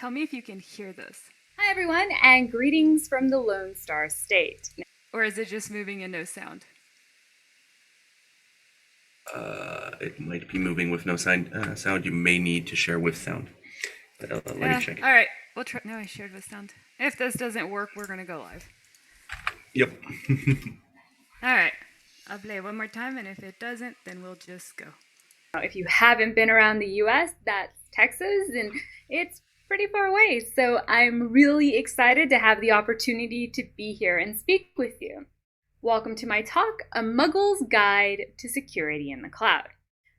Tell me if you can hear this. Hi everyone, and greetings from the Lone Star State. Or is it just moving and no sound? It might be moving with no sound. You may need to share with sound. But let me check. All right, we'll try. No, I shared with sound. If this doesn't work, we're gonna go live. Yep. All right, I'll play one more time, and if it doesn't, then we'll just go. If you haven't been around the US, that's Texas, and it's pretty far away. So I'm really excited to have the opportunity to be here and speak with you. Welcome to my talk, A Muggle's Guide to Security in the Cloud.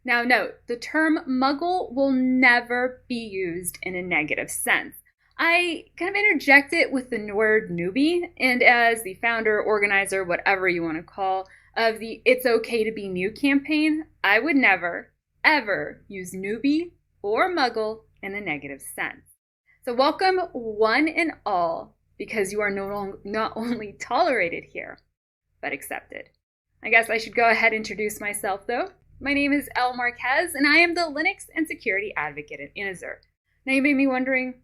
Now note, the term Muggle will never be used in a negative sense. I kind of interject it with the word newbie, and as the founder, organizer, whatever you want to call, of the It's Okay to Be New campaign, I would never, ever use newbie or Muggle in a negative sense. So welcome one and all, because you are not only tolerated here, but accepted. I guess I should go ahead and introduce myself though. My name is Marquez, and I am the Linux and security advocate at Inazur. Now you may be wondering,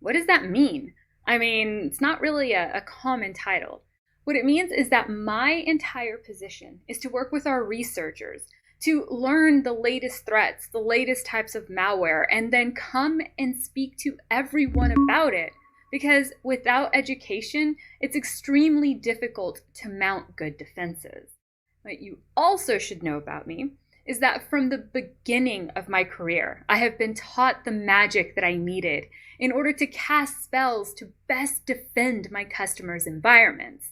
what does that mean? I mean, it's not really a common title. What it means is that my entire position is to work with our researchers to learn the latest threats, the latest types of malware, and then come and speak to everyone about it. Because without education, it's extremely difficult to mount good defenses. What you also should know about me is that from the beginning of my career, I have been taught the magic that I needed in order to cast spells to best defend my customers' environments.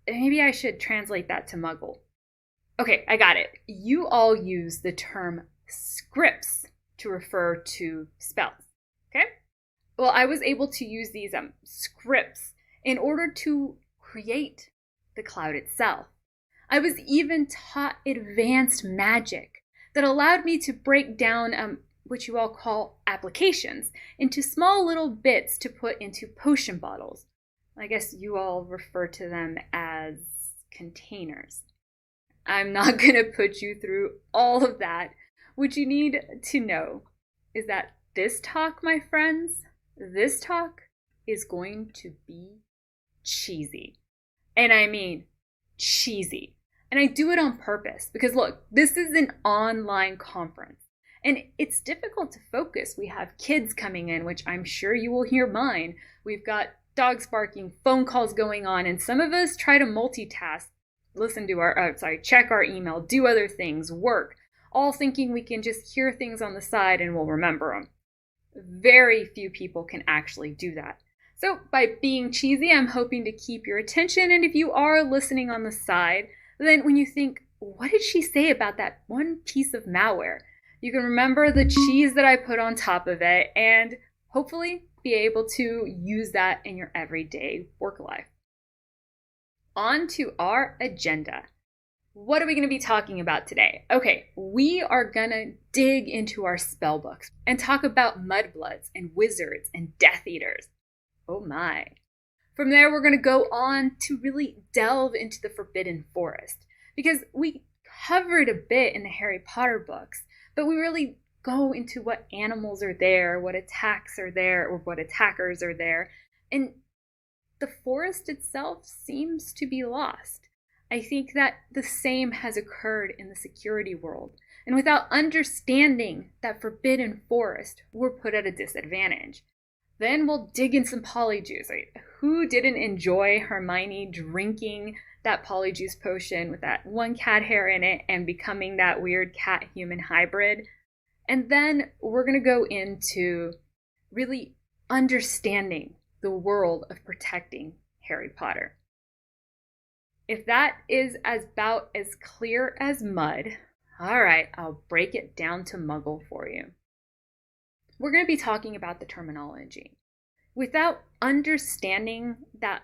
Maybe I should translate that to Muggle. Okay, I got it. You all use the term scripts to refer to spells, okay? Well, I was able to use these scripts in order to create the cloud itself. I was even taught advanced magic that allowed me to break down what you all call applications into small little bits to put into potion bottles. I guess you all refer to them as containers. I'm not going to put you through all of that. What you need to know is that this talk, my friends, this talk is going to be cheesy. And I mean cheesy. And I do it on purpose because look, this is an online conference and it's difficult to focus. We have kids coming in, which I'm sure you will hear mine. We've got dogs barking, phone calls going on, and some of us try to multitask, check our email, do other things, work, all thinking we can just hear things on the side and we'll remember them. Very few people can actually do that. So by being cheesy, I'm hoping to keep your attention. And if you are listening on the side, then when you think, what did she say about that one piece of malware? You can remember the cheese that I put on top of it and hopefully be able to use that in your everyday work life. On to our agenda. What are we going to be talking about today? Okay, we are going to dig into our spell books and talk about mudbloods and wizards and Death Eaters. Oh my. From there, we're going to go on to really delve into the Forbidden Forest because we covered a bit in the Harry Potter books, but we really go into what animals are there, what attacks are there, or what attackers are there. And the forest itself seems to be lost. I think that the same has occurred in the security world. And without understanding that forbidden forest, we're put at a disadvantage. Then we'll dig in some polyjuice. Who didn't enjoy Hermione drinking that polyjuice potion with that one cat hair in it and becoming that weird cat-human hybrid? And then we're going to go into really understanding the world of protecting Harry Potter. If that is about as clear as mud, all right, I'll break it down to Muggle for you. We're going to be talking about the terminology. Without understanding that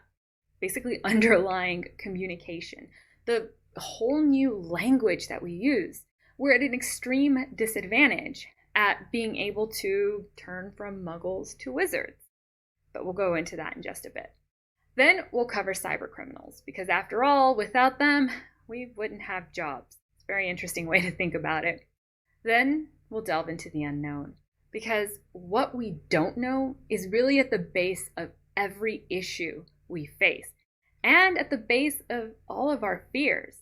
basically underlying communication, the whole new language that we use, we're at an extreme disadvantage at being able to turn from Muggles to wizards. But we'll go into that in just a bit. Then we'll cover cyber criminals, because after all, without them, we wouldn't have jobs. It's a very interesting way to think about it. Then we'll delve into the unknown. because what we don't know is really at the base of every issue we face and at the base of all of our fears.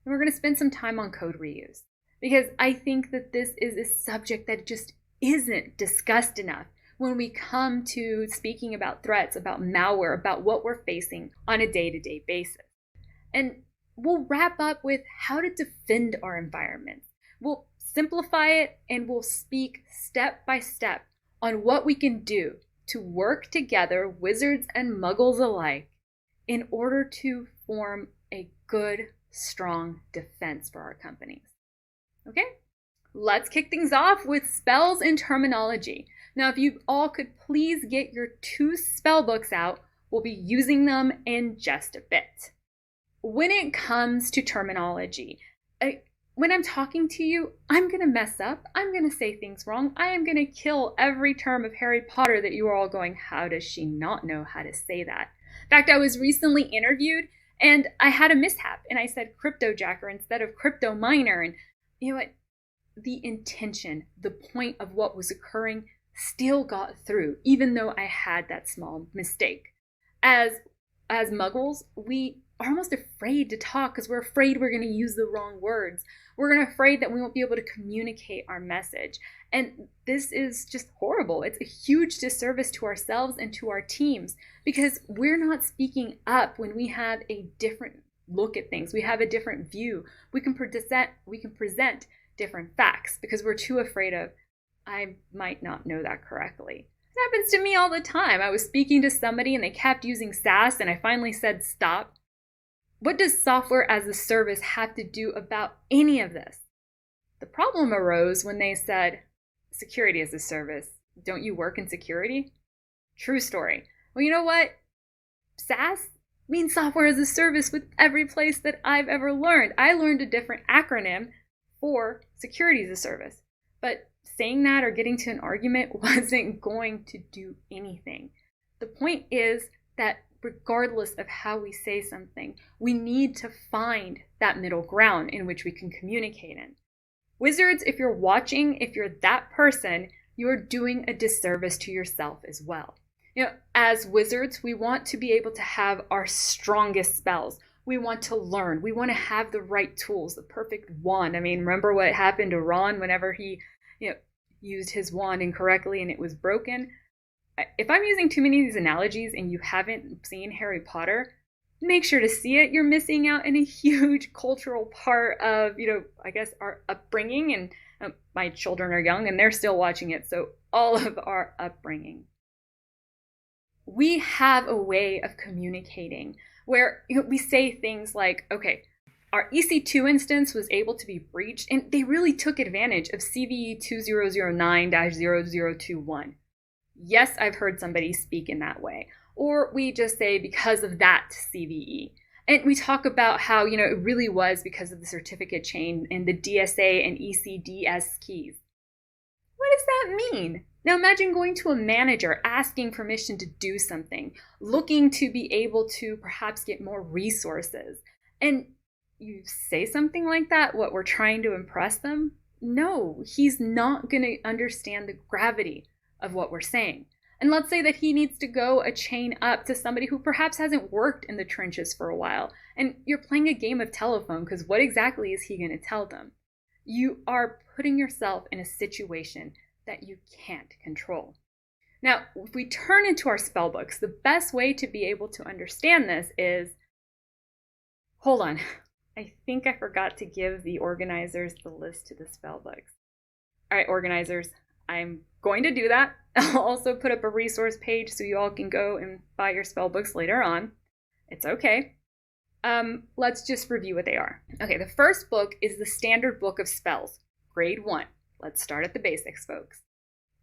And we're going to spend some time on code reuse because I think that this is a subject that just isn't discussed enough when we come to speaking about threats, about malware, about what we're facing on a day-to-day basis. And we'll wrap up with how to defend our environment. We'll simplify it and we'll speak step by step on what we can do to work together, wizards and muggles alike, in order to form a good, strong defense for our companies. Okay? Let's kick things off with spells and terminology. Now, if you all could please get your 2 spell books out, we'll be using them in just a bit. When it comes to terminology, when I'm talking to you, I'm going to mess up. I'm going to say things wrong. I am going to kill every term of Harry Potter that you are all going, how does she not know how to say that? In fact, I was recently interviewed and I had a mishap and I said cryptojacker instead of crypto miner. And you know what? The intention, the point of what was occurring still got through, even though I had that small mistake. As muggles, we are almost afraid to talk because we're afraid we're going to use the wrong words. We're afraid that we won't be able to communicate our message. And this is just horrible. It's a huge disservice to ourselves and to our teams because we're not speaking up when we have a different look at things. We have a different view. We can present different facts because we're too afraid of, I might not know that correctly. It happens to me all the time. I was speaking to somebody and they kept using SaaS and I finally said, stop. What does software as a service have to do about any of this? The problem arose when they said, security as a service. Don't you work in security? True story. Well, you know what? SaaS means software as a service with every place that I've ever learned. I learned a different acronym for security as a service. But saying that or getting to an argument wasn't going to do anything. The point is that regardless of how we say something, we need to find that middle ground in which we can communicate in. Wizards, if you're watching, if you're that person, you're doing a disservice to yourself as well. You know, as wizards, we want to be able to have our strongest spells. We want to learn. We want to have the right tools, the perfect wand. I mean, remember what happened to Ron whenever he, used his wand incorrectly and it was broken? If I'm using too many of these analogies and you haven't seen Harry Potter, make sure to see it. You're missing out in a huge cultural part of, I guess our upbringing. And my children are young and they're still watching it. So all of our upbringing. We have a way of communicating where we say things like, okay, our EC2 instance was able to be breached and they really took advantage of CVE 2009-0021. Yes, I've heard somebody speak in that way. Or we just say because of that CVE. And we talk about how, it really was because of the certificate chain and the DSA and ECDS keys. What does that mean? Now imagine going to a manager, asking permission to do something, looking to be able to perhaps get more resources. And you say something like that, what we're trying to impress them? No, he's not going to understand the gravity of what we're saying. And let's say that he needs to go a chain up to somebody who perhaps hasn't worked in the trenches for a while. And you're playing a game of telephone because what exactly is he going to tell them? You are putting yourself in a situation that you can't control. Now, if we turn into our spell books, the best way to be able to understand this is, hold on, I think I forgot to give the organizers the list to the spell books. All right, organizers, I'm going to do that. I'll also put up a resource page so you all can go and buy your spell books later on. It's okay. Let's just review what they are. Okay, the first book is the Standard Book of Spells, Grade 1. Let's start at the basics, folks.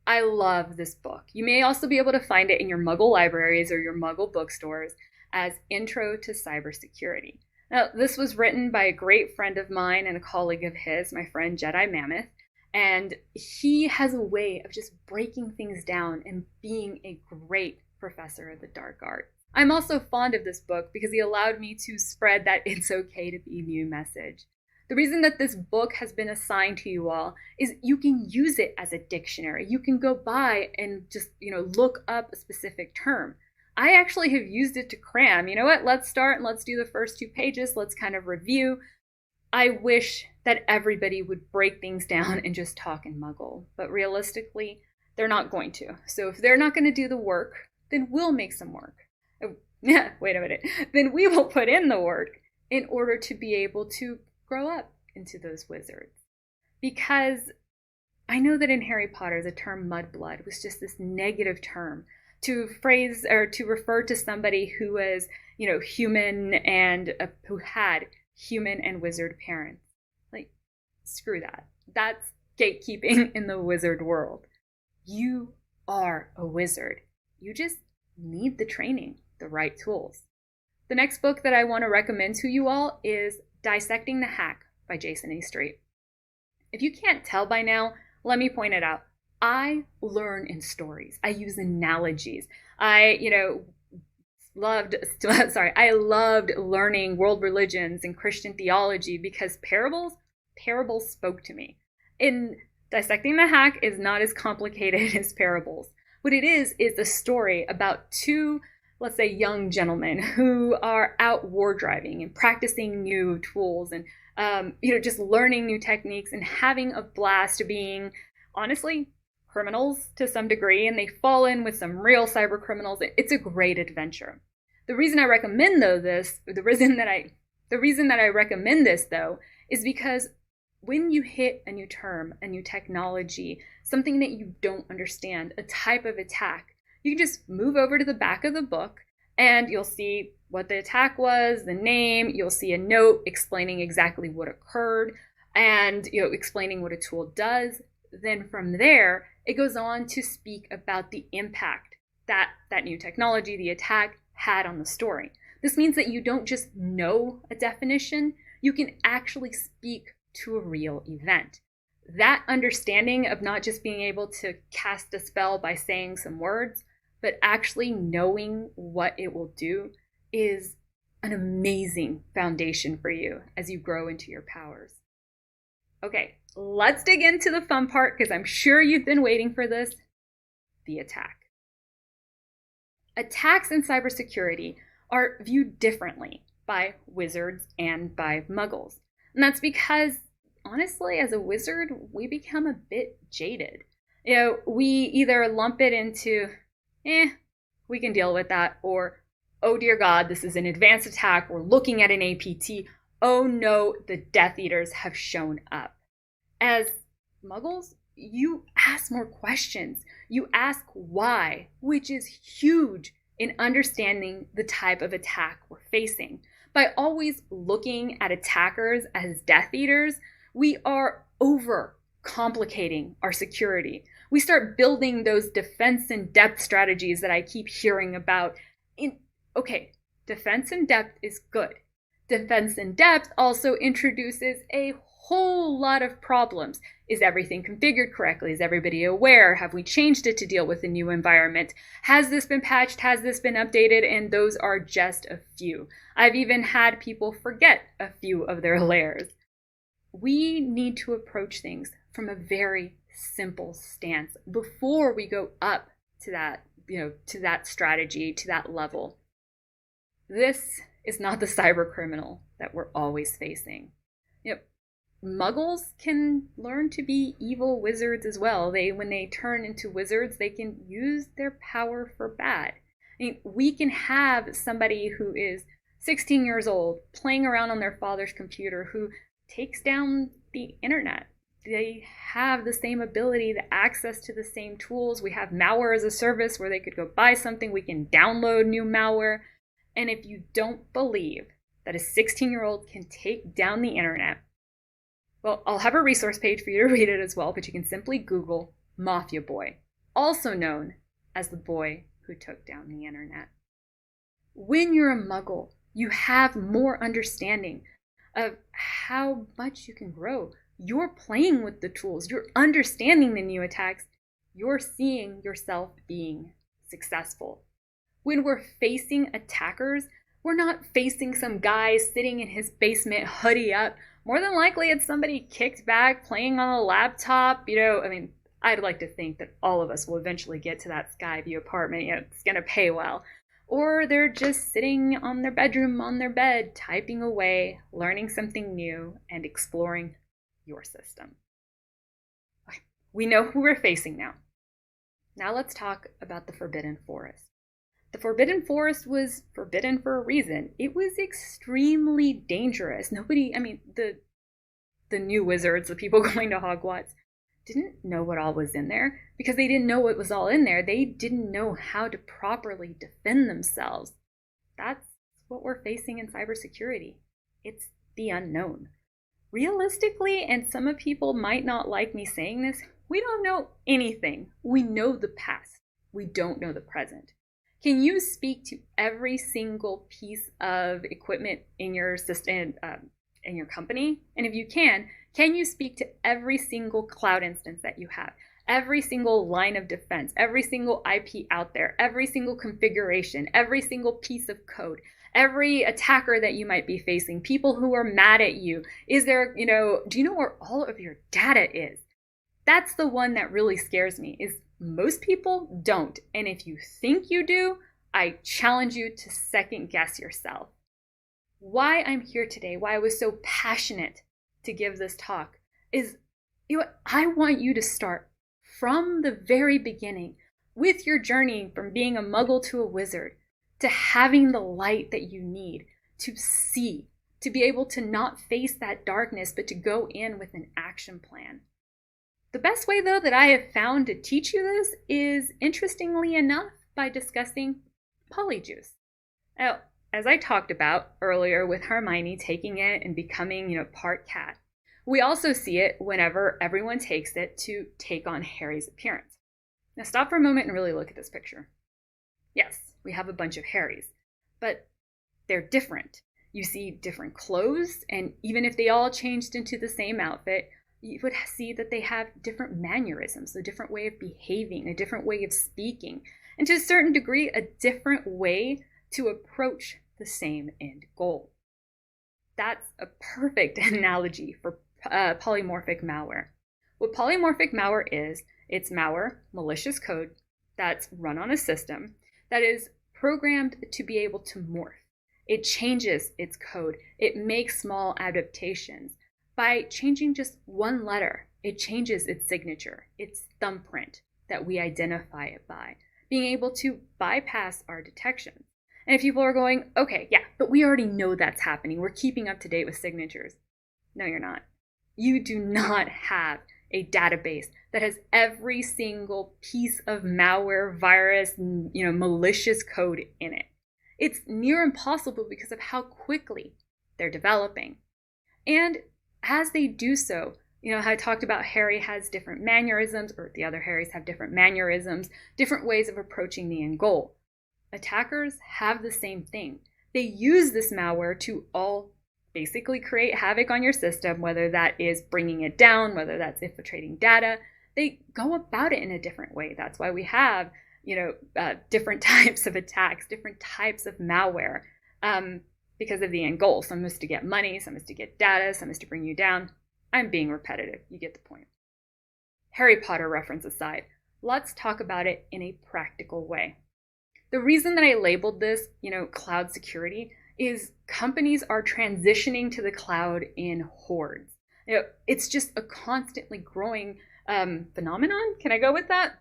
I love this book. You may also be able to find it in your Muggle libraries or your Muggle bookstores as Intro to Cybersecurity. Now, this was written by a great friend of mine and a colleague of his, my friend Jedi Mammoth, and he has a way of just breaking things down and being a great professor of the dark arts. I'm also fond of this book because he allowed me to spread that it's okay to be new message. The reason that this book has been assigned to you all is you can use it as a dictionary. You can go by and just, look up a specific term. I actually have used it to cram. You know what? Let's start and let's do the first 2 pages. Let's kind of review. I wish that everybody would break things down and just talk in Muggle, but realistically, they're not going to. So if they're not going to do the work, then we'll make some work. Wait a minute. Then we will put in the work in order to be able to grow up into those wizards. Because I know that in Harry Potter, the term mudblood was just this negative term to phrase or to refer to somebody who was, human and who had human and wizard parents. Like, screw that. That's gatekeeping in the wizard world. You are a wizard. You just need the training, the right tools. The next book that I want to recommend to you all is Dissecting the Hack by Jason A. Straight. If you can't tell by now, let me point it out. I learn in stories. I use analogies. I loved learning world religions and Christian theology because parables spoke to me. In Dissecting the Hack is not as complicated as parables. What it is a story about 2, let's say, young gentlemen who are out war driving and practicing new tools and, just learning new techniques and having a blast being, honestly, criminals to some degree, and they fall in with some real cyber criminals. It's a great adventure. The reason I recommend the reason that I recommend this though, is because when you hit a new term, a new technology, something that you don't understand, a type of attack, you can just move over to the back of the book and you'll see what the attack was, the name, you'll see a note explaining exactly what occurred and explaining what a tool does. Then from there, it goes on to speak about the impact that new technology, the attack, had on the story. This means that you don't just know a definition, you can actually speak to a real event. That understanding of not just being able to cast a spell by saying some words, but actually knowing what it will do is an amazing foundation for you as you grow into your powers. Okay, let's dig into the fun part because I'm sure you've been waiting for this, the attack. Attacks in cybersecurity are viewed differently by wizards and by muggles. And that's because, honestly, as a wizard, we become a bit jaded. We either lump it into, we can deal with that, or, oh dear God, this is an advanced attack, we're looking at an APT, oh no, the Death Eaters have shown up. As muggles, you ask more questions. You ask why, which is huge in understanding the type of attack we're facing. By always looking at attackers as Death Eaters, we are over complicating our security. We start building those defense in depth strategies that I keep hearing about. Defense in depth is good. Defense in depth also introduces a whole lot of problems. Is everything configured correctly? Is everybody aware? Have we changed it to deal with the new environment? Has this been patched? Has this been updated? And those are just a few. I've even had people forget a few of their layers. We need to approach things from a very simple stance before we go up to that, to that strategy, to that level. This is not the cyber criminal that we're always facing. Muggles can learn to be evil wizards as well. When they turn into wizards, they can use their power for bad. We can have somebody who is 16 years old playing around on their father's computer who takes down the internet. They have the same ability, the access to the same tools. We have malware as a service where they could go buy something. We can download new malware. And if you don't believe that a 16-year-old can take down the internet, well, I'll have a resource page for you to read it as well, but you can simply Google Mafia Boy, also known as the boy who took down the internet. When you're a Muggle, you have more understanding of how much you can grow. You're playing with the tools, you're understanding the new attacks, you're seeing yourself being successful. When we're facing attackers, we're not facing some guy sitting in his basement hoodie up more than likely it's somebody kicked back playing on a laptop. I'd like to think that all of us will eventually get to that Skyview apartment. It's going to pay well. Or they're just sitting on their bedroom, on their bed, typing away, learning something new, and exploring your system. We know who we're facing now. Now let's talk about the Forbidden Forest. The Forbidden Forest was forbidden for a reason. It was extremely dangerous. The new wizards, the people going to Hogwarts, didn't know what all was in there. Because they didn't know what was all in there, they didn't know how to properly defend themselves. That's what we're facing in cybersecurity. It's the unknown. Realistically, and some of people might not like me saying this, we don't know anything. We know the past. We don't know the present. Can you speak to every single piece of equipment in your system, in your company? And if you can you speak to every single cloud instance that you have? Every single line of defense, every single IP out there, every single configuration, every single piece of code, every attacker that you might be facing, people who are mad at you. Is there, do you know where all of your data is? That's the one that really scares me, is most people don't. And if you think you do, I challenge you to second guess yourself. Why I'm here today, why I was so passionate to give this talk is, I want you to start from the very beginning with your journey from being a muggle to a wizard to having the light that you need to see, to be able to not face that darkness, but to go in with an action plan. The best way, though, that I have found to teach you this is, interestingly enough, by discussing polyjuice. Now, as I talked about earlier with Hermione taking it and becoming, part cat, we also see it whenever everyone takes it to take on Harry's appearance. Now stop for a moment and really look at this picture. Yes, we have a bunch of Harrys, but they're different. You see different clothes, and even if they all changed into the same outfit, you would see that they have different mannerisms, a different way of behaving, a different way of speaking, and to a certain degree, a different way to approach the same end goal. That's a perfect analogy for polymorphic malware. What polymorphic malware is, it's malware, malicious code, that's run on a system that is programmed to be able to morph. It changes its code. It makes small adaptations. By changing just one letter, it changes its signature, its thumbprint that we identify it by, being able to bypass our detections. And if people are going, okay, yeah, but we already know that's happening. We're keeping up to date with signatures. No, you're not. You do not have a database that has every single piece of malware, virus, malicious code in it. It's near impossible because of how quickly they're developing. And as they do so, how I talked about Harry has different mannerisms, or the other Harrys have different mannerisms, different ways of approaching the end goal. Attackers have the same thing. They use this malware to all basically create havoc on your system, whether that is bringing it down, whether that's infiltrating data. They go about it in a different way. That's why we have, different types of attacks, different types of malware, because of the end goal. Some is to get money, some is to get data, some is to bring you down. I'm being repetitive. You get the point. Harry Potter reference aside, let's talk about it in a practical way. The reason that I labeled this, cloud security, is companies are transitioning to the cloud in hordes. It's just a constantly growing phenomenon. Can I go with that?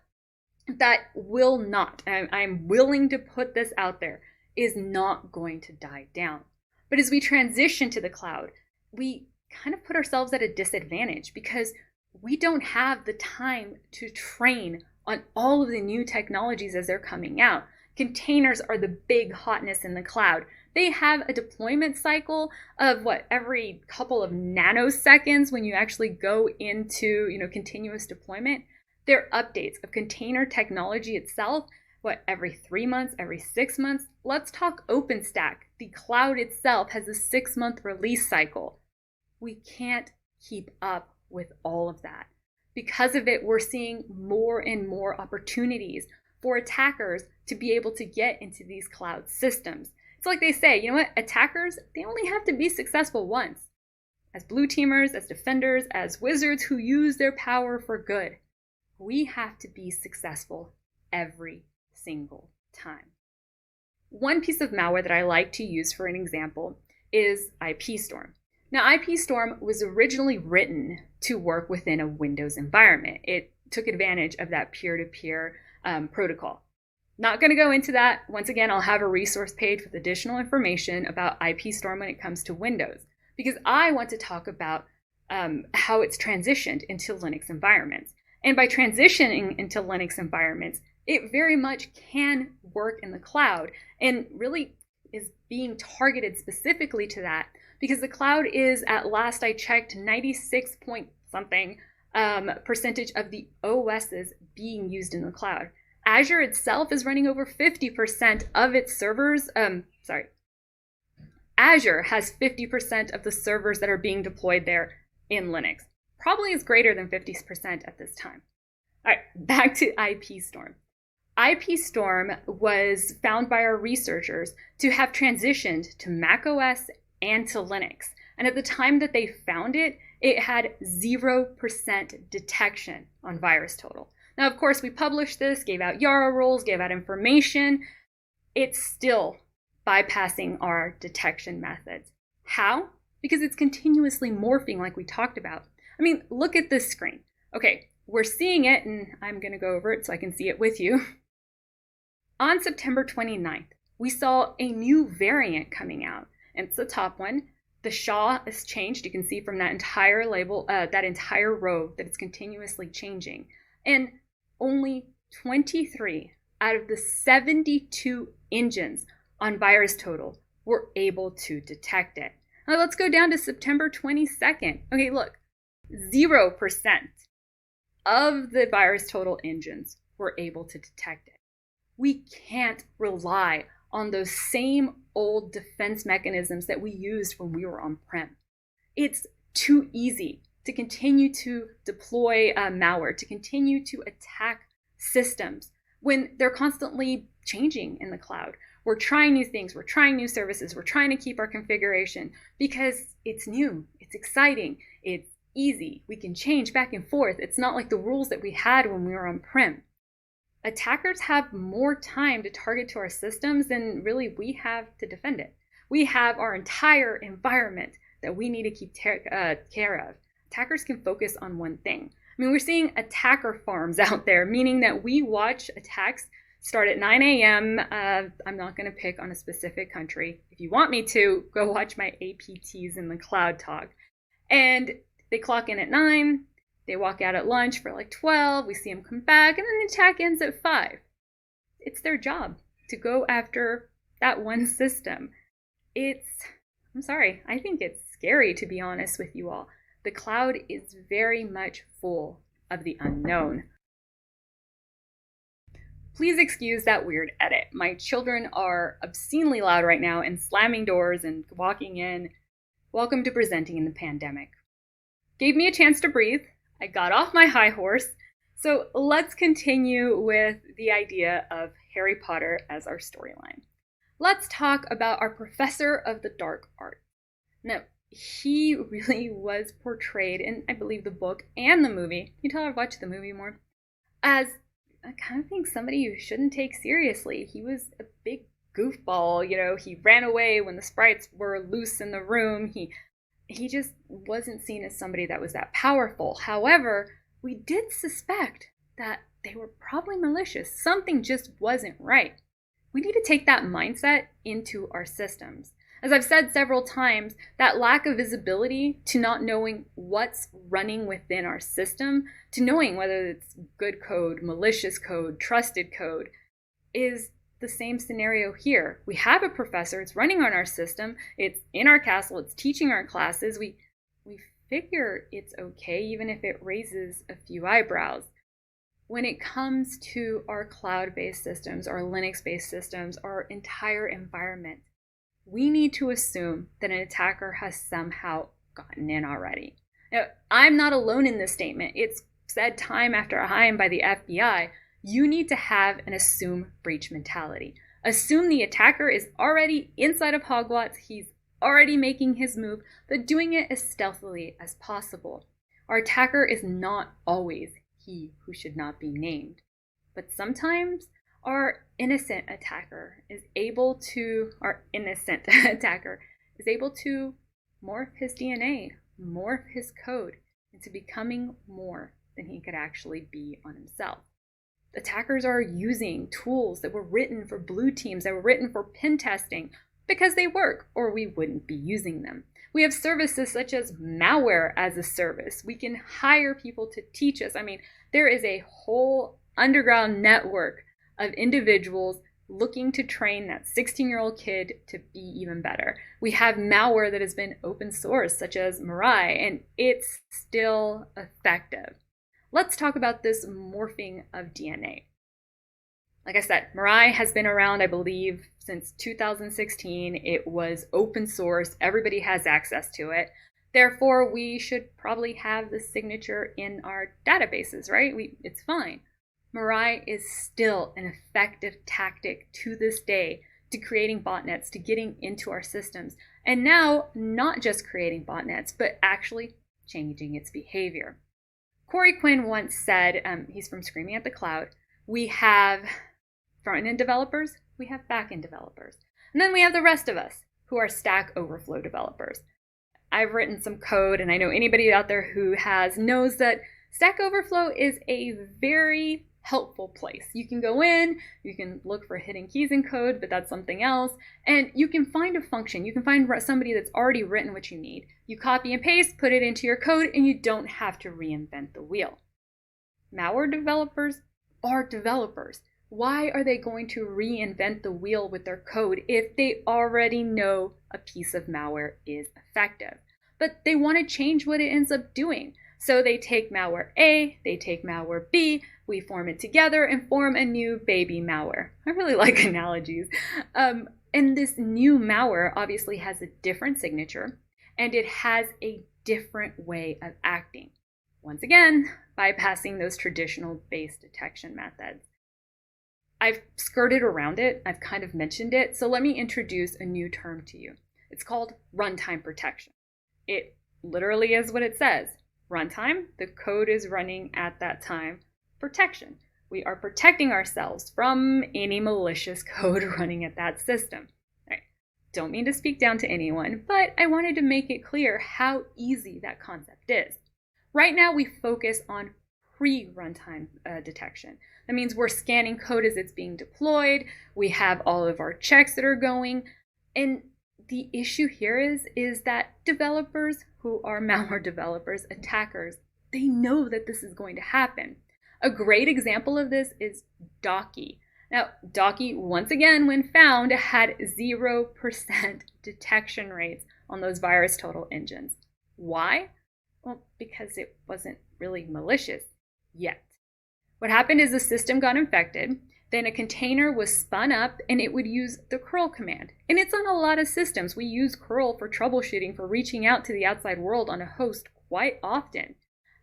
That will not, and I'm willing to put this out there, is not going to die down. But as we transition to the cloud, we kind of put ourselves at a disadvantage because we don't have the time to train on all of the new technologies as they're coming out. Containers are the big hotness in the cloud. They have a deployment cycle of every couple of nanoseconds when you actually go into, continuous deployment. There are updates of container technology itself, every 3 months, every 6 months. Let's talk OpenStack. The cloud itself has a 6-month release cycle. We can't keep up with all of that. Because of it, we're seeing more and more opportunities for attackers to be able to get into these cloud systems. It's like they say, attackers, they only have to be successful once. as blue teamers, as defenders, as wizards who use their power for good. We have to be successful every single time. One piece of malware that I like to use for an example is Ipstorm. Now, Ipstorm was originally written to work within a Windows environment. It took advantage of that peer-to-peer protocol. Not going to go into that. Once again, I'll have a resource page with additional information about Ipstorm when it comes to Windows, because I want to talk about how it's transitioned into Linux environments. And by transitioning into Linux environments, it very much can work in the cloud and really is being targeted specifically to that, because the cloud is, at last I checked, 96 point something percentage of the OSs being used in the cloud. Azure itself is running over 50% of its servers. Azure has 50% of the servers that are being deployed there in Linux. Probably is greater than 50% at this time. All right, back to Ipstorm. Ipstorm was found by our researchers to have transitioned to macOS and to Linux. And at the time that they found it, it had 0% detection on VirusTotal. Now, of course, we published this, gave out YARA rules, gave out information. It's still bypassing our detection methods. How? Because it's continuously morphing like we talked about. I mean, look at this screen. Okay, we're seeing it, and I'm going to go over it so I can see it with you. On September 29th, we saw a new variant coming out, and it's the top one. The SHA is changed. You can see from that entire label, that entire row, that it's continuously changing. And only 23 out of the 72 engines on VirusTotal were able to detect it. Now let's go down to September 22nd. Okay, look, 0% of the VirusTotal engines were able to detect it. We can't rely on those same old defense mechanisms that we used when we were on-prem. It's too easy to continue to deploy malware, to continue to attack systems when they're constantly changing in the cloud. We're trying new things, we're trying new services, we're trying to keep our configuration because it's new, it's exciting, it's easy, we can change back and forth. It's not like the rules that we had when we were on-prem. Attackers have more time to target to our systems than really we have to defend it. We have our entire environment that we need to keep care of. Attackers can focus on one thing. I mean, we're seeing attacker farms out there, meaning that we watch attacks start at 9 a.m. I'm not going to pick on a specific country. If you want me to, go watch my APTs in the cloud talk. And they clock in at 9. They walk out at lunch for like 12. We see them come back, and then the attack ends at 5. It's their job to go after that one system. I'm sorry, I think it's scary, to be honest with you all. The cloud is very much full of the unknown. Please excuse that weird edit. My children are obscenely loud right now and slamming doors and walking in. Welcome to presenting in the pandemic. Gave me a chance to breathe. I got off my high horse. So let's continue with the idea of Harry Potter as our storyline. Let's talk about our professor of the dark arts. Now, he really was portrayed in, I believe, the book and the movie. You tell I've watched the movie more. As I kind of think somebody you shouldn't take seriously. He was a big goofball, he ran away when the sprites were loose in the room. He just wasn't seen as somebody that was that powerful. However, we did suspect that they were probably malicious. Something just wasn't right. We need to take that mindset into our systems. As I've said several times, that lack of visibility to not knowing what's running within our system, to knowing whether it's good code, malicious code, trusted code, is the same scenario here. We have a professor, it's running on our system, it's in our castle, it's teaching our classes. We figure it's okay, even if it raises a few eyebrows. When it comes to our cloud-based systems, our Linux-based systems, our entire environment, we need to assume that an attacker has somehow gotten in already. Now, I'm not alone in this statement. It's said time after time by the FBI. You need to have an assume breach mentality. Assume the attacker is already inside of Hogwarts. He's already making his move, but doing it as stealthily as possible. Our attacker is not always he who should not be named, but sometimes our innocent attacker is able to morph his DNA, morph his code into becoming more than he could actually be on himself. Attackers are using tools that were written for blue teams, that were written for pen testing, because they work, or we wouldn't be using them. We have services such as malware as a service. We can hire people to teach us. I mean, there is a whole underground network of individuals looking to train that 16-year-old kid to be even better. We have malware that has been open source, such as Mirai, and it's still effective. Let's talk about this morphing of DNA. Like I said, Mirai has been around, I believe, since 2016. It was open source. Everybody has access to it. Therefore, we should probably have the signature in our databases, right? It's fine. Mirai is still an effective tactic to this day to creating botnets, to getting into our systems. And now, not just creating botnets, but actually changing its behavior. Corey Quinn once said, he's from Screaming at the Cloud, we have front-end developers, we have back-end developers, and then we have the rest of us who are Stack Overflow developers. I've written some code, and I know anybody out there who knows that Stack Overflow is a very helpful place. You can go in, you can look for hidden keys in code, but that's something else, and you can find a function. You can find somebody that's already written what you need. You copy and paste, put it into your code, and you don't have to reinvent the wheel. Malware developers are developers. Why are they going to reinvent the wheel with their code if they already know a piece of malware is effective? But they want to change what it ends up doing. So they take malware A, they take malware B, we form it together and form a new baby malware. I really like analogies. And this new malware obviously has a different signature, and it has a different way of acting. Once again, bypassing those traditional base detection methods. I've skirted around it, I've kind of mentioned it, so let me introduce a new term to you. It's called runtime protection. It literally is what it says. Runtime, the code is running at that time. Protection, we are protecting ourselves from any malicious code running at that system. Right. Don't mean to speak down to anyone, but I wanted to make it clear how easy that concept is. Right now, we focus on pre-runtime detection. That means we're scanning code as it's being deployed. We have all of our checks that are going. And the issue here is that developers who are malware developers, attackers, they know that this is going to happen. A great example of this is Docky. Now, Docky, once again, when found, had 0% detection rates on those virus total engines. Why? Well, because it wasn't really malicious yet. What happened is the system got infected, then a container was spun up and it would use the curl command. And it's on a lot of systems. We use curl for troubleshooting, for reaching out to the outside world on a host quite often.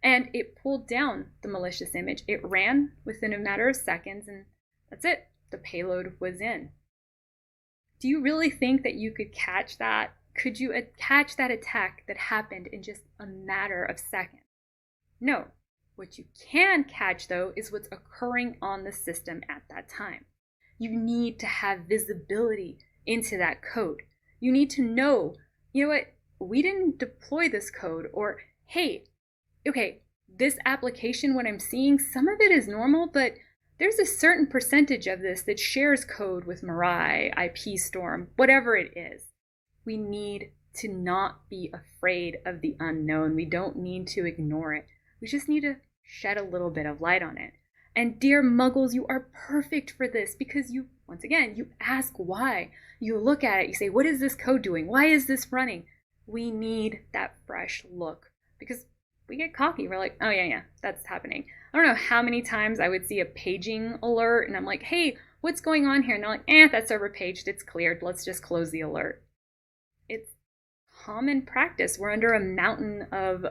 And it pulled down the malicious image. It ran within a matter of seconds, and that's it. The payload was in. Do you really think that you could catch that? Could you catch that attack that happened in just a matter of seconds? No. What you can catch, though, is what's occurring on the system at that time. You need to have visibility into that code. You need to know, you know what, we didn't deploy this code, or, hey, okay, this application, what I'm seeing, some of it is normal, but there's a certain percentage of this that shares code with Mirai, Ipstorm, whatever it is. We need to not be afraid of the unknown. We don't need to ignore it. We just need to shed a little bit of light on it. And dear Muggles, you are perfect for this because you, once again, you ask why. You look at it, you say, what is this code doing? Why is this running? We need that fresh look because we get cocky. We're like, oh yeah, that's happening. I don't know how many times I would see a paging alert and I'm like, hey, what's going on here? And they're like, that server paged, it's cleared. Let's just close the alert. It's common practice. We're under a mountain of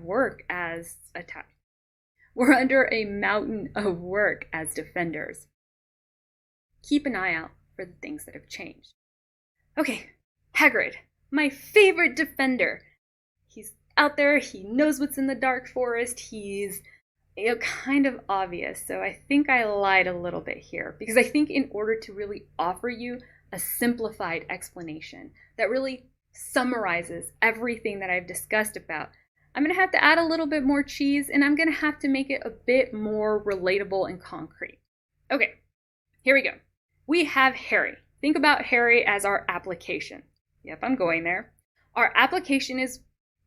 work as We're under a mountain of work as defenders. Keep an eye out for the things that have changed. Okay, Hagrid, my favorite defender. He's out there, he knows what's in the dark forest, he's kind of obvious. So I think I lied a little bit here, because I think in order to really offer you a simplified explanation that really summarizes everything that I've discussed about, I'm going to have to add a little bit more cheese, and I'm going to have to make it a bit more relatable and concrete. Okay, here we go. We have Harry. Think about Harry as our application. Yep, I'm going there. Our application is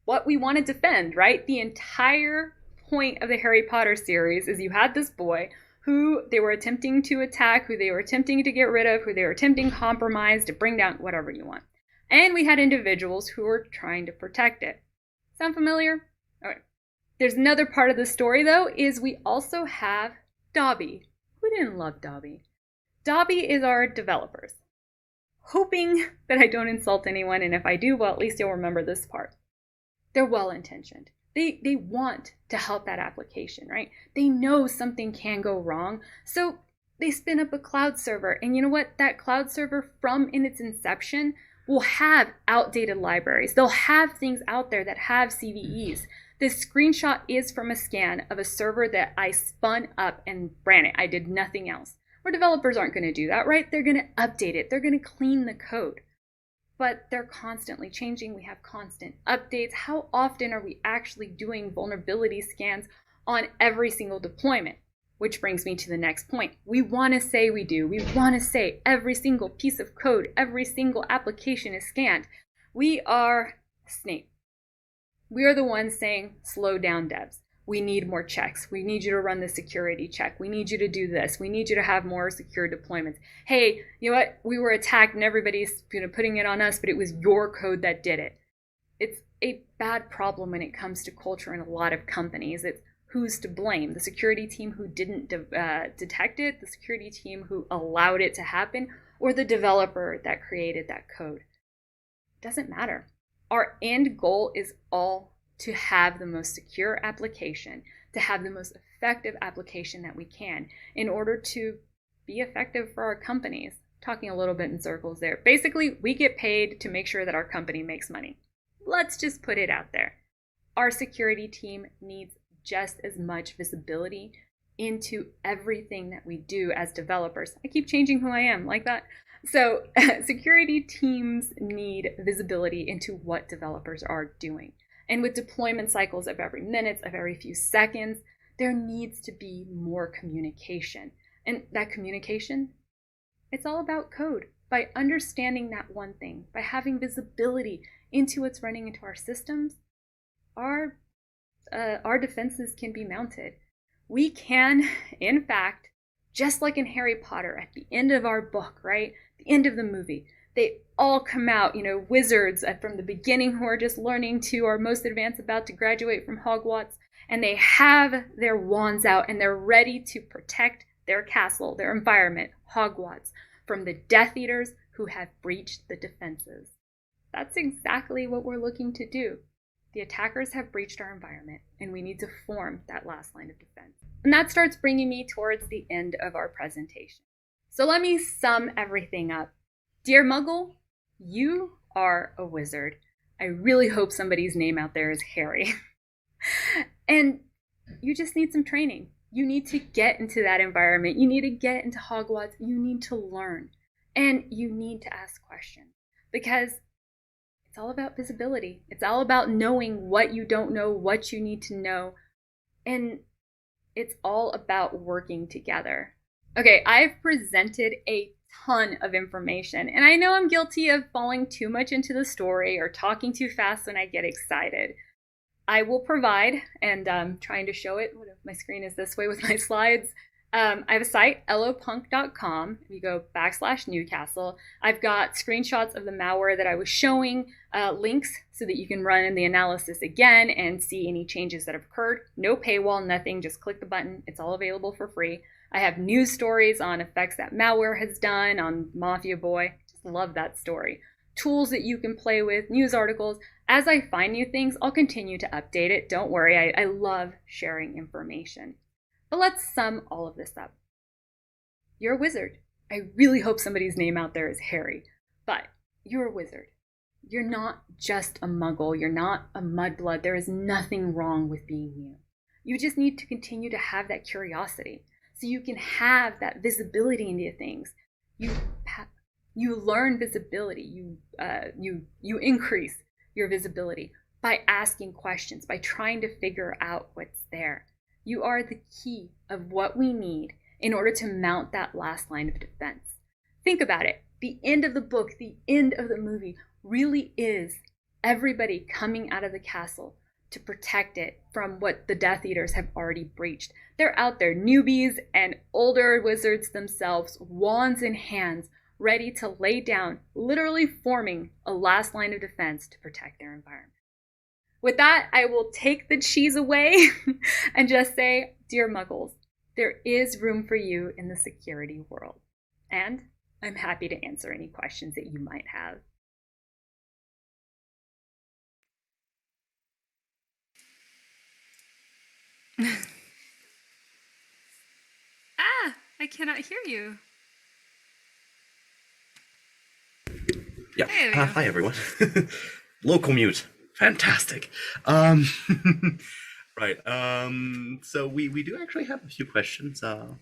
what we want to defend, right? The entire point of the Harry Potter series is you had this boy who they were attempting to attack, who they were attempting to get rid of, who they were attempting to compromise, to bring down, whatever you want. And we had individuals who were trying to protect it. Sound familiar? Okay. There's another part of the story, though, is we also have Dobby. Who didn't love Dobby? Dobby is our developers. Hoping that I don't insult anyone, and if I do, well, at least you'll remember this part. They're well-intentioned. They want to help that application, right? They know something can go wrong, so they spin up a cloud server. And you know what? That cloud server, from in its inception, will have outdated libraries. They'll have things out there that have CVEs. This screenshot is from a scan of a server that I spun up and ran it. I did nothing else. Our developers aren't going to do that, right? They're going to update it. They're going to clean the code. But they're constantly changing. We have constant updates. How often are we actually doing vulnerability scans on every single deployment? Which brings me to the next point. We want to say we do. We want to say every single piece of code, every single application is scanned. We are Snape. We are the ones saying, slow down, devs. We need more checks. We need you to run the security check. We need you to do this. We need you to have more secure deployments. Hey, you know what? We were attacked and everybody's putting it on us, but it was your code that did it. It's a bad problem when it comes to culture in a lot of companies. It's who's to blame? The security team who didn't detect it, the security team who allowed it to happen, or the developer that created that code? It doesn't matter. Our end goal is all to have the most secure application, to have the most effective application that we can in order to be effective for our companies. Talking a little bit in circles there. Basically, we get paid to make sure that our company makes money. Let's just put it out there. Our security team needs just as much visibility into everything that we do as developers. I keep changing who I am like that. So security teams need visibility into what developers are doing. And with deployment cycles of every minute, of every few seconds, there needs to be more communication. And that communication, it's all about code. By understanding that one thing, by having visibility into what's running into our systems, our defenses can be mounted. We can, in fact, just like in Harry Potter, at the end of our book, right? The end of the movie, they all come out, wizards from the beginning who are just learning to our most advanced about to graduate from Hogwarts, and they have their wands out and they're ready to protect their castle, their environment, Hogwarts, from the Death Eaters who have breached the defenses. That's exactly what we're looking to do. The attackers have breached our environment, and we need to form that last line of defense. And that starts bringing me towards the end of our presentation. So let me sum everything up. Dear Muggle, you are a wizard. I really hope somebody's name out there is Harry. And you just need some training. You need to get into that environment. You need to get into Hogwarts. You need to learn. And you need to ask questions. Because it's all about visibility. It's all about knowing what you don't know, what you need to know. And it's all about working together. Okay, I've presented a ton of information, and I know I'm guilty of falling too much into the story or talking too fast when I get excited. I will provide, and I'm trying to show it. What if my screen is this way with my slides? I have a site, lopunk.com. If you go /Newcastle, I've got screenshots of the malware that I was showing, links so that you can run the analysis again and see any changes that have occurred. No paywall, nothing, just click the button. It's all available for free. I have news stories on effects that malware has done on Mafia Boy. Just love that story. Tools that you can play with, news articles. As I find new things, I'll continue to update it. Don't worry, I love sharing information. But let's sum all of this up. You're a wizard. I really hope somebody's name out there is Harry, but you're a wizard. You're not just a muggle. You're not a mudblood. There is nothing wrong with being new. You just need to continue to have that curiosity so you can have that visibility into things. You learn visibility. You increase your visibility by asking questions, by trying to figure out what's there. You are the key of what we need in order to mount that last line of defense. Think about it. The end of the book, the end of the movie really is everybody coming out of the castle to protect it from what the Death Eaters have already breached. They're out there, newbies and older wizards themselves, wands in hands, ready to lay down, literally forming a last line of defense to protect their environment. With that, I will take the cheese away and just say, dear Muggles, there is room for you in the security world. And I'm happy to answer any questions that you might have. I cannot hear you. Yeah. There we go. Hi, everyone. Local mute. Fantastic. Right. So we do actually have a few questions. Kind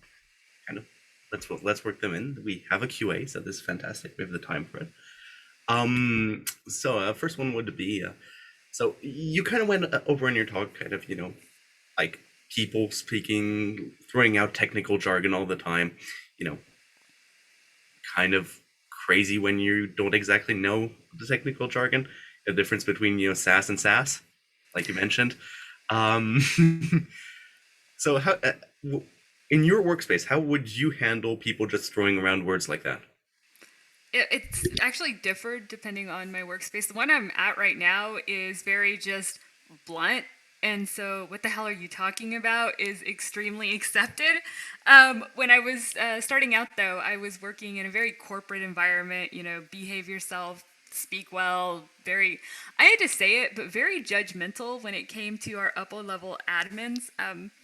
of. Let's work them in. We have a QA, so this is fantastic. We have the time for it. So first one would be, so you kind of went over in your talk, kind of, like people speaking, throwing out technical jargon all the time, kind of crazy when you don't exactly know the technical jargon, the difference between, SAS and SAS, like you mentioned. So how, in your workspace, how would you handle people just throwing around words like that? It's actually differed depending on my workspace. The one I'm at right now is very just blunt. And so, what the hell are you talking about is extremely accepted. When I was starting out, though, I was working in a very corporate environment, behave yourself, speak well, I had to say it, but very judgmental when it came to our upper level admins.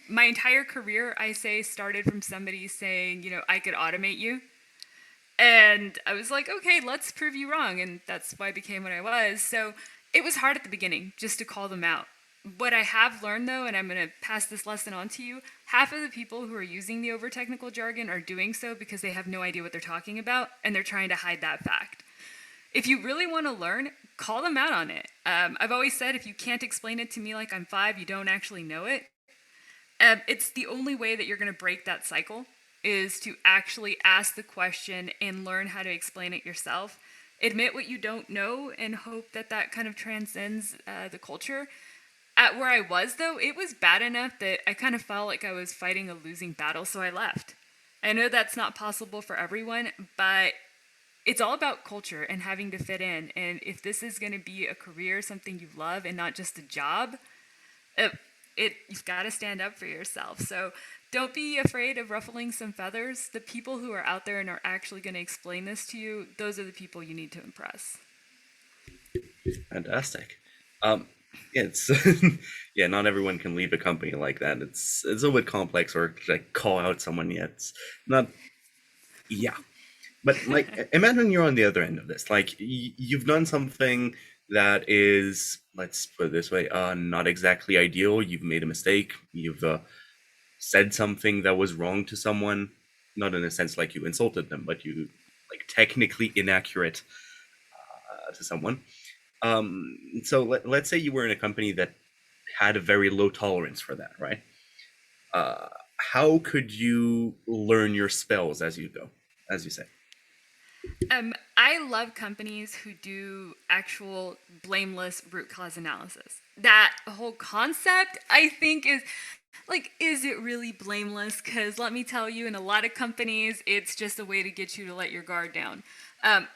My entire career, I say, started from somebody saying, I could automate you. And I was like, okay, let's prove you wrong. And that's why I became what I was. So it was hard at the beginning just to call them out. What I have learned, though, and I'm going to pass this lesson on to you, half of the people who are using the over-technical jargon are doing so because they have no idea what they're talking about, and they're trying to hide that fact. If you really want to learn, call them out on it. I've always said, if you can't explain it to me like I'm 5, you don't actually know it. It's the only way that you're going to break that cycle, is to actually ask the question and learn how to explain it yourself. Admit what you don't know and hope that that kind of transcends the culture. At where I was, though, it was bad enough that I kind of felt like I was fighting a losing battle, so I left. I know that's not possible for everyone, but it's all about culture and having to fit in. And if this is going to be a career, something you love, and not just a job, you've got to stand up for yourself. So don't be afraid of ruffling some feathers. The people who are out there and are actually going to explain this to you, those are the people you need to impress. Fantastic. It's yeah, not everyone can leave a company like that. It's a little bit complex, or like call out someone. Yeah, it's not. Yeah, but like imagine you're on the other end of this. Like you've done something that is, let's put it this way, not exactly ideal. You've made a mistake. You've said something that was wrong to someone, not in a sense like you insulted them, but you like technically inaccurate to someone. So let's say you were in a company that had a very low tolerance for that, right? How could you learn your spells as you go, as you say? I love companies who do actual blameless root cause analysis. That whole concept, I think, is it really blameless? Because let me tell you, in a lot of companies, it's just a way to get you to let your guard down.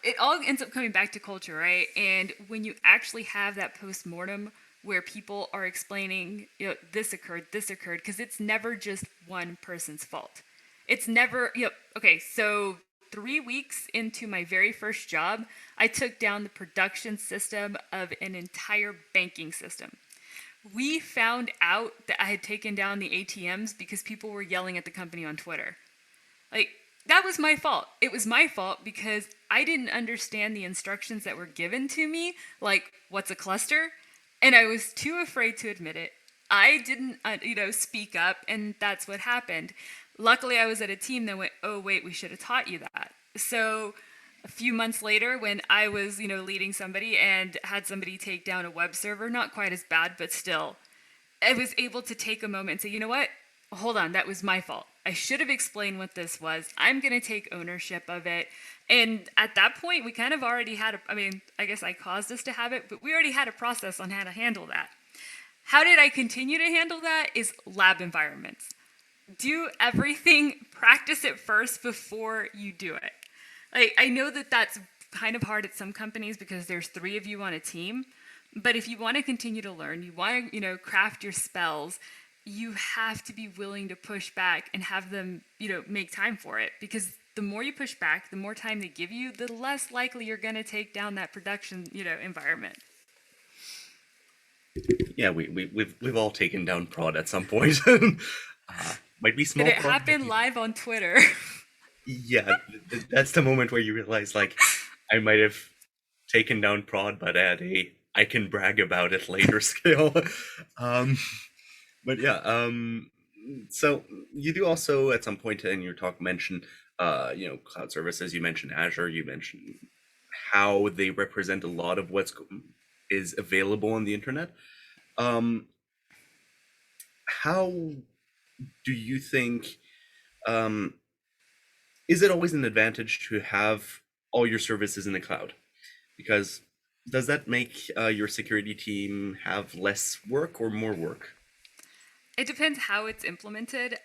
It all ends up coming back to culture, right? And when you actually have that post-mortem where people are explaining, this occurred, because it's never just one person's fault. It's never, okay, so 3 weeks into my very first job, I took down the production system of an entire banking system. We found out that I had taken down the ATMs because people were yelling at the company on Twitter. Like, that was my fault. It was my fault because I didn't understand the instructions that were given to me, like what's a cluster, and I was too afraid to admit it. I didn't, speak up, and that's what happened. Luckily, I was at a team that went, "Oh wait, we should have taught you that." So a few months later, when I was, leading somebody and had somebody take down a web server, not quite as bad, but still, I was able to take a moment and say, you know what? Hold on, that was my fault. I should have explained what this was. I'm going to take ownership of it. And at that point, we kind of already had I guess I caused us to have it, but we already had a process on how to handle that. How did I continue to handle that is lab environments. Do everything, practice it first before you do it. I know that that's kind of hard at some companies because there's 3 of you on a team, but if you want to continue to learn, you want to, craft your spells, you have to be willing to push back and have them, make time for it. Because the more you push back, the more time they give you, the less likely you're going to take down that production, environment. Yeah, we've all taken down prod at some point. Might be small. Did it happen live on Twitter? Yeah, that's the moment where you realize, like, I might have taken down prod, but at a I can brag about it later scale. But yeah, so you do also at some point in your talk mention, cloud services. You mentioned Azure. You mentioned how they represent a lot of what's is available on the internet. How do you think? Is it always an advantage to have all your services in the cloud? Because does that make your security team have less work or more work? It depends how it's implemented.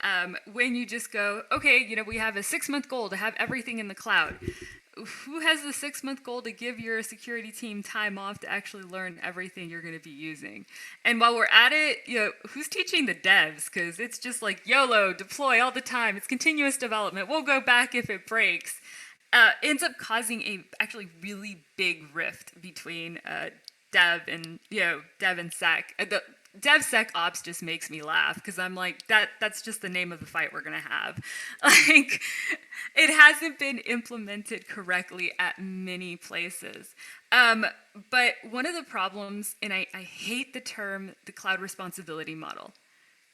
When you just go, okay, we have a 6-month goal to have everything in the cloud. Who has the 6-month goal to give your security team time off to actually learn everything you're going to be using? And while we're at it, who's teaching the devs? Because it's just like YOLO, deploy all the time. It's continuous development. We'll go back if it breaks. Ends up causing a actually really big rift between dev and sec. The DevSecOps just makes me laugh because I'm like, that's just the name of the fight we're gonna have. Like, it hasn't been implemented correctly at many places. But one of the problems, and I hate the term the cloud responsibility model,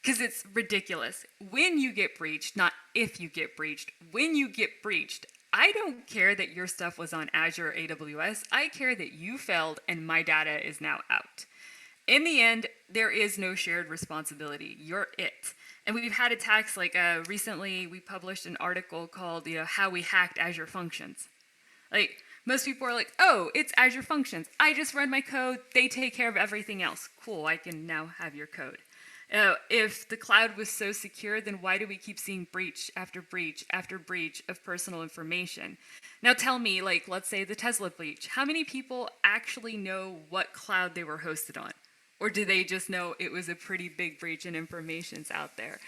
because it's ridiculous. When you get breached, not if you get breached, when you get breached, I don't care that your stuff was on Azure or AWS. I care that you failed and my data is now out. In the end, there is no shared responsibility. You're it. And we've had attacks like recently we published an article called, How We Hacked Azure Functions. Like, most people are like, oh, it's Azure Functions. I just run my code. They take care of everything else. Cool, I can now have your code. If the cloud was so secure, then why do we keep seeing breach after breach after breach of personal information? Now tell me, like, let's say the Tesla breach. How many people actually know what cloud they were hosted on? Or do they just know it was a pretty big breach and information's out there?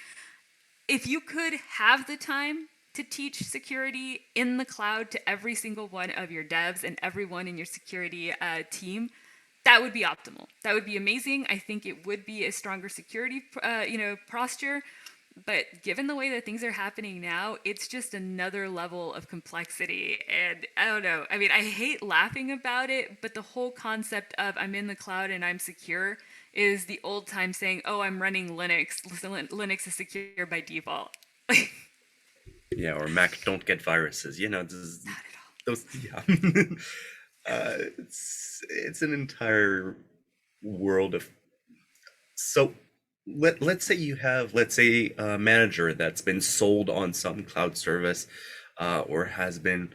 If you could have the time to teach security in the cloud to every single one of your devs and everyone in your security team, that would be optimal. That would be amazing. I think it would be a stronger security, posture. But given the way that things are happening now, it's just another level of complexity. And I don't know. I mean, I hate laughing about it, but the whole concept of I'm in the cloud and I'm secure is the old time saying, oh, I'm running Linux. Linux is secure by default. Yeah, or Mac don't get viruses. Not at all. Those, yeah. It's an entire world of. So let's say you have, a manager that's been sold on some cloud service, or has been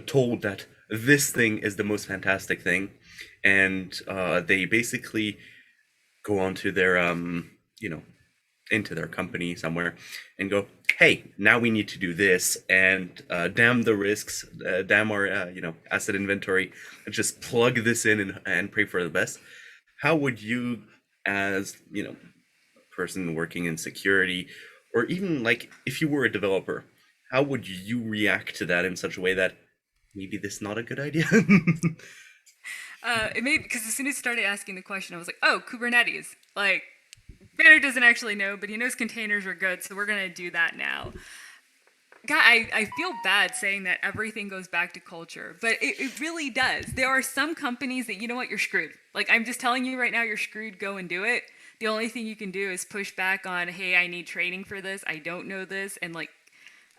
told that this thing is the most fantastic thing, and they basically go onto their into their company somewhere and go, hey, now we need to do this, and damn the risks, damn our asset inventory, and just plug this in and pray for the best. How would you, as person working in security, or even like if you were a developer, how would you react to that in such a way that maybe this is not a good idea? It made, because as soon as I started asking the question, I was like, oh, Kubernetes. Like, Banner doesn't actually know, but he knows containers are good, so we're going to do that now. God, I feel bad saying that everything goes back to culture, but it really does. There are some companies that, you know what, you're screwed. Like, I'm just telling you right now, you're screwed, go and do it. The only thing you can do is push back on, hey, I need training for this, I don't know this, and like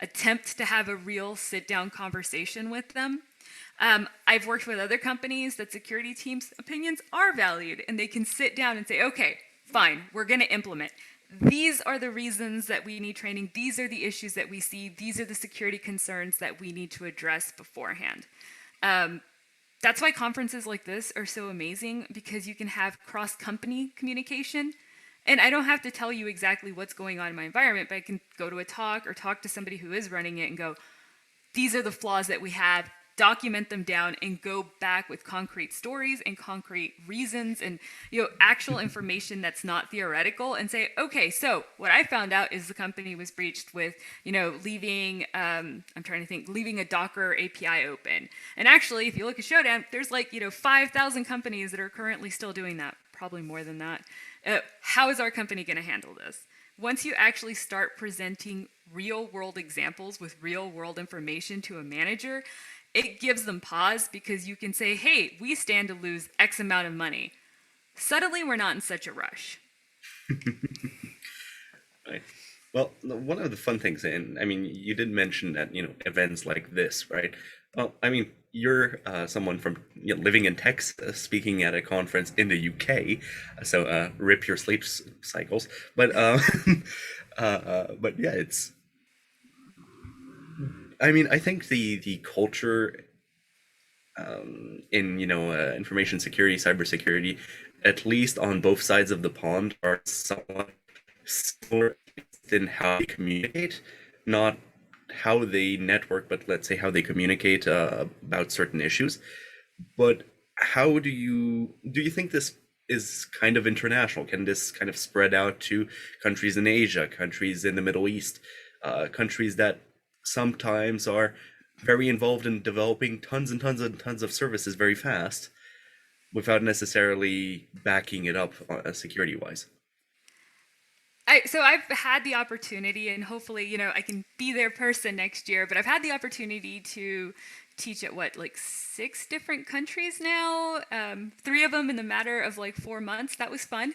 attempt to have a real sit down conversation with them. I've worked with other companies that security teams' opinions are valued, and they can sit down and say, okay, fine, we're going to implement. These are the reasons that we need training. These are the issues that we see. These are the security concerns that we need to address beforehand. That's why conferences like this are so amazing, because you can have cross-company communication. And I don't have to tell you exactly what's going on in my environment, but I can go to a talk or talk to somebody who is running it and go, these are the flaws that we have, document them down, and go back with concrete stories and concrete reasons and actual information that's not theoretical, and say, okay, so what I found out is the company was breached with leaving leaving a Docker API open. And actually, if you look at Showdown, there's 5,000 companies that are currently still doing that, probably more than that. How is our company going to handle this? Once you actually start presenting real world examples with real world information to a manager, it gives them pause, because you can say, hey, we stand to lose X amount of money. Suddenly, we're not in such a rush. Right. Well, one of the fun things, and I mean, you did mention that, events like this, right? Well, I mean, you're someone from living in Texas, speaking at a conference in the UK, so rip your sleep cycles. But but yeah, I mean, I think the culture in information security, cybersecurity, at least on both sides of the pond, are somewhat similar in how they communicate, not how they network, but let's say how they communicate about certain issues. But how do you think this is kind of international? Can this kind of spread out to countries in Asia, countries in the Middle East, countries that sometimes are very involved in developing tons and tons and tons of services very fast without necessarily backing it up security wise? So I've had the opportunity, and hopefully, I can be their person next year, but I've had the opportunity to teach at 6 different countries now, 3 of them in the matter of 4 months. That was fun.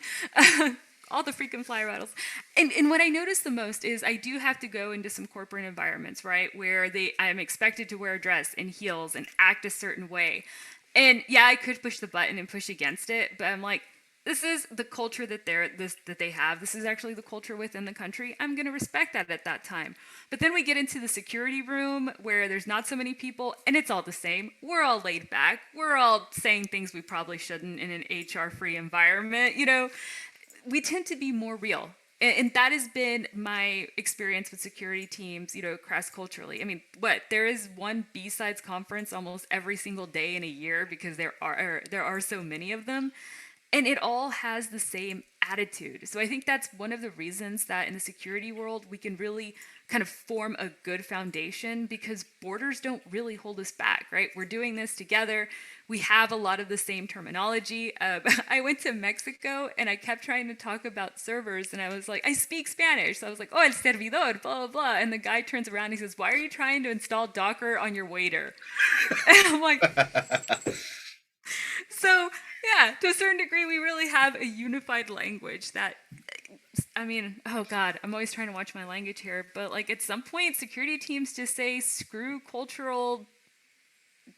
All the freaking fly rattles. And what I notice the most is I do have to go into some corporate environments, right, where I'm expected to wear a dress and heels and act a certain way. And yeah, I could push the button and push against it, but I'm like, this is the culture that they have. This is actually the culture within the country. I'm going to respect that at that time. But then we get into the security room where there's not so many people, and it's all the same. We're all laid back. We're all saying things we probably shouldn't in an HR-free environment. We tend to be more real. And that has been my experience with security teams, cross-culturally. I mean, there is one BSides conference almost every single day in a year, because there are so many of them. And it all has the same attitude. So I think that's one of the reasons that in the security world, we can really kind of form a good foundation, because borders don't really hold us back, right? We're doing this together. We have a lot of the same terminology. I went to Mexico and I kept trying to talk about servers, and I was like, I speak Spanish. So I was like, oh, el servidor, blah, blah, blah. And the guy turns around and he says, why are you trying to install Docker on your waiter? And I'm like, so yeah, to a certain degree, we really have a unified language that, I mean, oh God, I'm always trying to watch my language here, but at some point, security teams just say, screw cultural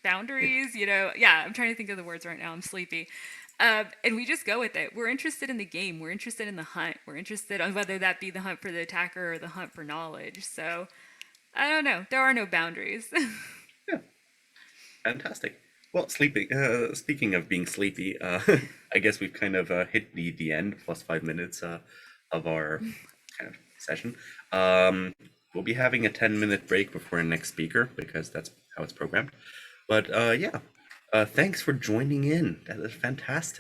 boundaries, yeah, I'm trying to think of the words right now, I'm sleepy. And we just go with it. We're interested in the game. We're interested in the hunt. We're interested on whether that be the hunt for the attacker or the hunt for knowledge. So, I don't know. There are no boundaries. Yeah, fantastic. Well, speaking of being sleepy, I guess we've kind of hit the end, plus 5 minutes of our kind of session. We'll be having a 10-minute break before our next speaker, because that's how it's programmed. But yeah, thanks for joining in. That is fantastic.